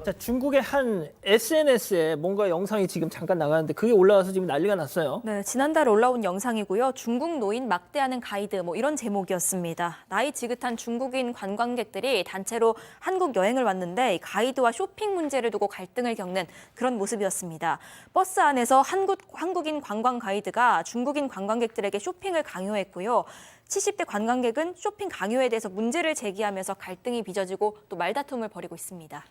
자, 중국의 한 SNS에 뭔가 영상이 지금 잠깐 나가는데 그게 올라와서 지금 난리가 났어요. 네, 지난달 올라온 영상이고요. 중국 노인 막대하는 가이드 뭐 이런 제목이었습니다. 나이 지긋한 중국인 관광객들이 단체로 한국 여행을 왔는데 이 가이드와 쇼핑 문제를 두고 갈등을 겪는 그런 모습이었습니다. 버스 안에서 한국인 관광 가이드가 중국인 관광객들에게 쇼핑을 강요했고요. 70대 관광객은 쇼핑 강요에 대해서 문제를 제기하면서 갈등이 빚어지고 또 말다툼을 벌이고 있습니다.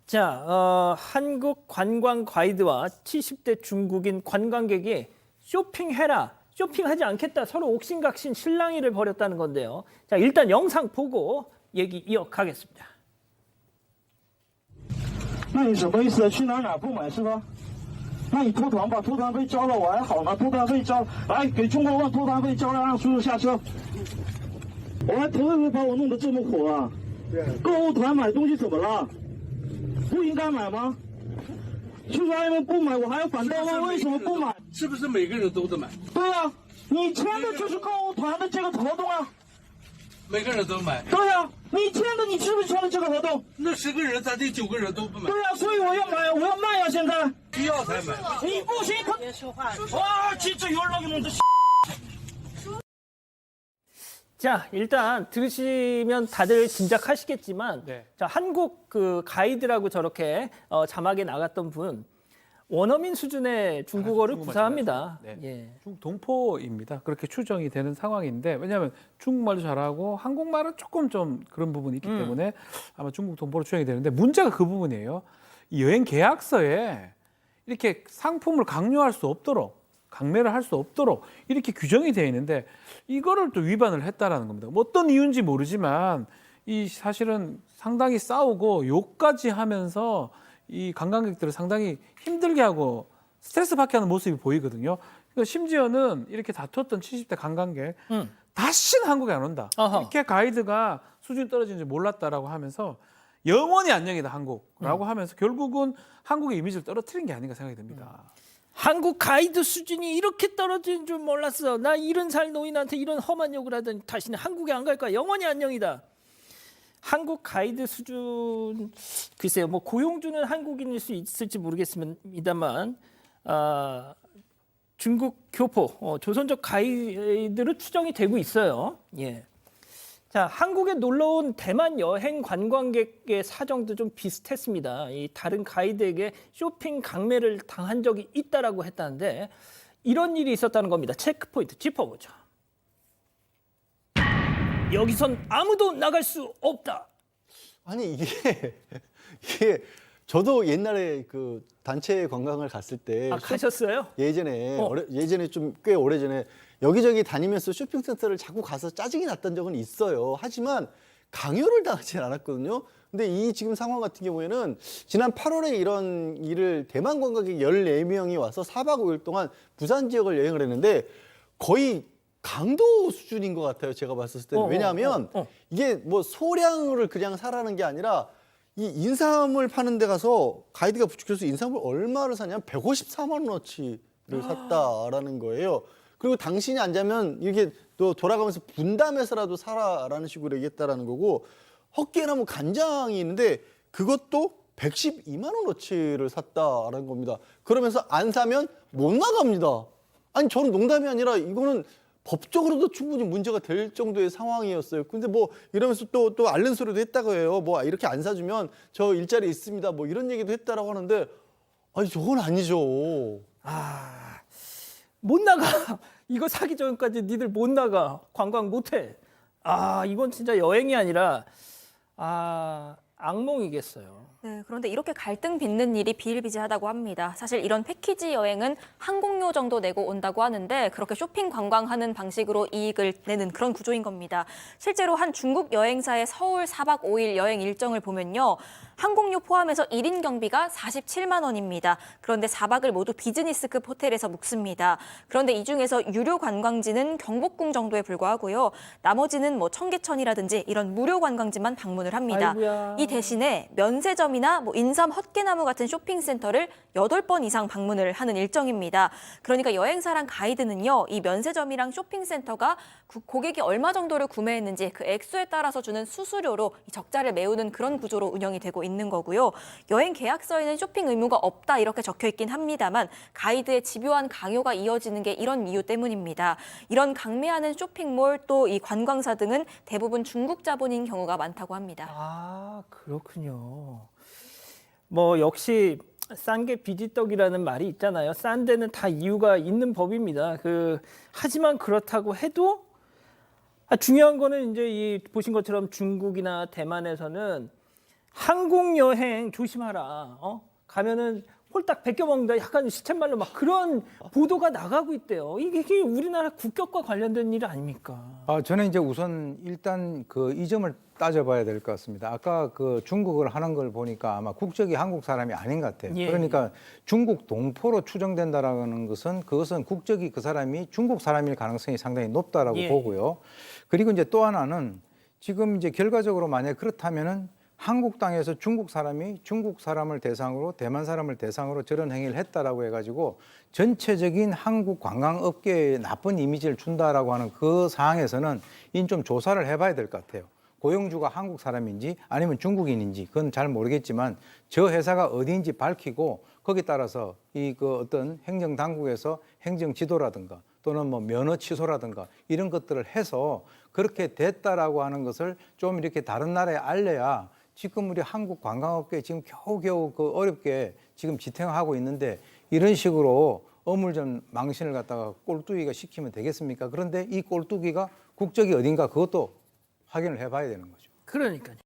자, 한국 관광 가이드와 70대 중국인 관광객이 쇼핑해라, 쇼핑하지 않겠다 서로 옥신각신 실랑이를 벌였다는 건데요. 자, 일단 영상 보고 얘기 이어가겠습니다. 那你什么意思？去哪儿不买是吧？那你脱团吧，脱团费交了我还好呢，脱团费交，来给中国问脱团费交了，让叔叔下车。我还头一回把我弄得这么火啊！购物团买东西怎么了？不应该买吗？叔叔阿姨们不买，我还要反对吗？为什么不买？是不是每个人都得买？对呀、你签的就是购物团的这个合同啊。每个人都买。对呀、你签的，你是不是签的这个合同？那10个人，咱这9个人都不买，对呀、所以我要买，我要卖呀、现在。必要才买。你不行，他别说话。와 진짜 연락이 너 자, 일단 들으시면 다들 짐작하시겠지만, 네. 자, 한국 그 가이드라고 저렇게 자막에 나갔던 분 원어민 수준의 중국어를 중국말 구사합니다. 잘하죠. 예. 중국 동포입니다. 그렇게 추정이 되는 상황인데 왜냐하면 중국말도 잘하고 한국말은 조금 좀 그런 부분이 있기 때문에 아마 중국 동포로 추정이 되는데 문제가 그 부분이에요. 이 여행 계약서에 이렇게 상품을 강요할 수 없도록 강매를 할 수 없도록 이렇게 규정이 되어 있는데 이거를 또 위반을 했다라는 겁니다. 뭐 어떤 이유인지 모르지만 이 사실은 상당히 싸우고 욕까지 하면서 이 관광객들을 상당히 힘들게 하고 스트레스 받게 하는 모습이 보이거든요. 그러니까 심지어는 이렇게 다퉜던 70대 관광객 다시는 한국에 안 온다. 어허. 이렇게 가이드가 수준이 떨어지는지 몰랐다라고 하면서 영원히 안녕이다 한국라고 하면서 결국은 한국의 이미지를 떨어뜨린 게 아닌가 생각이 듭니다. 한국 가이드 수준이 이렇게 떨어지는 줄 몰랐어. 나 70살 노인한테 이런 험한 욕을 하더니 다시는 한국에 안 갈 거야. 영원히 안녕이다. 한국 가이드 수준, 글쎄요, 뭐 고용주는 한국인일 수 있을지 모르겠습니다만, 중국 교포, 조선족 가이드로 추정이 되고 있어요. 예. 자, 한국에 놀러 온 대만 여행 관광객의 사정도 좀 비슷했습니다. 이 다른 가이드에게 쇼핑 강매를 당한 적이 있다라고 했다는데 이런 일이 있었다는 겁니다. 체크포인트 짚어보죠. 여기선 아무도 나갈 수 없다. 아니 이게 저도 옛날에 그 단체 관광을 갔을 때 가셨어요? 예전에 어. 예전에 좀 꽤 오래전에 여기저기 다니면서 쇼핑센터를 자꾸 가서 짜증이 났던 적은 있어요. 하지만 강요를 당하진 않았거든요. 근데 이 지금 상황 같은 경우에는 지난 8월에 이런 일을 대만 관광객 14명이 와서 4박 5일 동안 부산 지역을 여행을 했는데 거의 강도 수준인 것 같아요. 제가 봤을 때는. 왜냐하면 이게 뭐 소량을 그냥 사라는 게 아니라 이 인삼을 파는 데 가서 가이드가 부축해서 인삼을 얼마를 사냐면 154만 원어치를 샀다라는 거예요. 그리고 당신이 안 자면 이렇게 또 돌아가면서 분담해서라도 사라라는 식으로 얘기했다라는 거고 헛개나무 간장이 있는데 그것도 112만 원어치를 샀다라는 겁니다. 그러면서 안 사면 못 나갑니다. 아니 저는 농담이 아니라 이거는 법적으로도 충분히 문제가 될 정도의 상황이었어요. 근데 뭐 이러면서 또 앓는 소리도 했다고 해요. 뭐 이렇게 안 사주면 저 일자리 있습니다. 뭐 이런 얘기도 했다라고 하는데 아니 저건 아니죠. 못 나가. 이거 사기 전까지 니들 못 나가. 관광 못 해. 이건 진짜 여행이 아니라 악몽이겠어요. 네, 그런데 이렇게 갈등 빚는 일이 비일비재하다고 합니다. 사실 이런 패키지 여행은 항공료 정도 내고 온다고 하는데 그렇게 쇼핑 관광하는 방식으로 이익을 내는 그런 구조인 겁니다. 실제로 한 중국 여행사의 서울 4박 5일 여행 일정을 보면요. 항공료 포함해서 1인 경비가 47만 원입니다. 그런데 4박을 모두 비즈니스급 호텔에서 묵습니다. 그런데 이 중에서 유료 관광지는 경복궁 정도에 불과하고요. 나머지는 뭐 청계천이라든지 이런 무료 관광지만 방문을 합니다. 아이고야. 이 대신에 면세점이나 뭐 인삼 헛개나무 같은 쇼핑센터를 8번 이상 방문을 하는 일정입니다. 그러니까 여행사랑 가이드는요, 이 면세점이랑 쇼핑센터가 고객이 얼마 정도를 구매했는지 그 액수에 따라서 주는 수수료로 이 적자를 메우는 그런 구조로 운영이 되고 나타나고 있는 거고요. 여행 계약서에는 쇼핑 의무가 없다 이렇게 적혀 있긴 합니다만 가이드의 집요한 강요가 이어지는 게 이런 이유 때문입니다. 이런 강매하는 쇼핑몰 또 이 관광사 등은 대부분 중국 자본인 경우가 많다고 합니다. 아, 그렇군요. 뭐 역시 싼 게 비지떡이라는 말이 있잖아요. 싼 데는 다 이유가 있는 법입니다. 하지만 그렇다고 해도 중요한 거는 이제 이 보신 것처럼 중국이나 대만에서는 항공 여행 조심하라. 가면은 홀딱 베껴 먹는다. 약간 시쳇말로 막 그런 보도가 나가고 있대요. 이게 우리나라 국격과 관련된 일 아닙니까? 저는 이제 우선 일단 이 점을 따져봐야 될 것 같습니다. 아까 중국을 하는 걸 보니까 아마 국적이 한국 사람이 아닌 것 같아요. 예, 그러니까 중국 동포로 추정된다라는 것은 그것은 국적이 그 사람이 중국 사람일 가능성이 상당히 높다라고 예. 보고요. 그리고 이제 또 하나는 지금 이제 결과적으로 만약 그렇다면은 한국 땅에서 중국 사람이 중국 사람을 대상으로 대만 사람을 대상으로 저런 행위를 했다라고 해가지고 전체적인 한국 관광업계에 나쁜 이미지를 준다라고 하는 그 상황에서는 이는 좀 조사를 해봐야 될 것 같아요. 고용주가 한국 사람인지 아니면 중국인인지 그건 잘 모르겠지만 저 회사가 어디인지 밝히고 거기에 따라서 어떤 행정 당국에서 행정 지도라든가 또는 뭐 면허 취소라든가 이런 것들을 해서 그렇게 됐다라고 하는 것을 좀 이렇게 다른 나라에 알려야 지금 우리 한국 관광업계 지금 겨우겨우 어렵게 지금 지탱하고 있는데 이런 식으로 어물전 망신을 갖다가 꼴뚜기가 시키면 되겠습니까? 그런데 이 꼴뚜기가 국적이 어딘가 그것도 확인을 해봐야 되는 거죠. 그러니까요.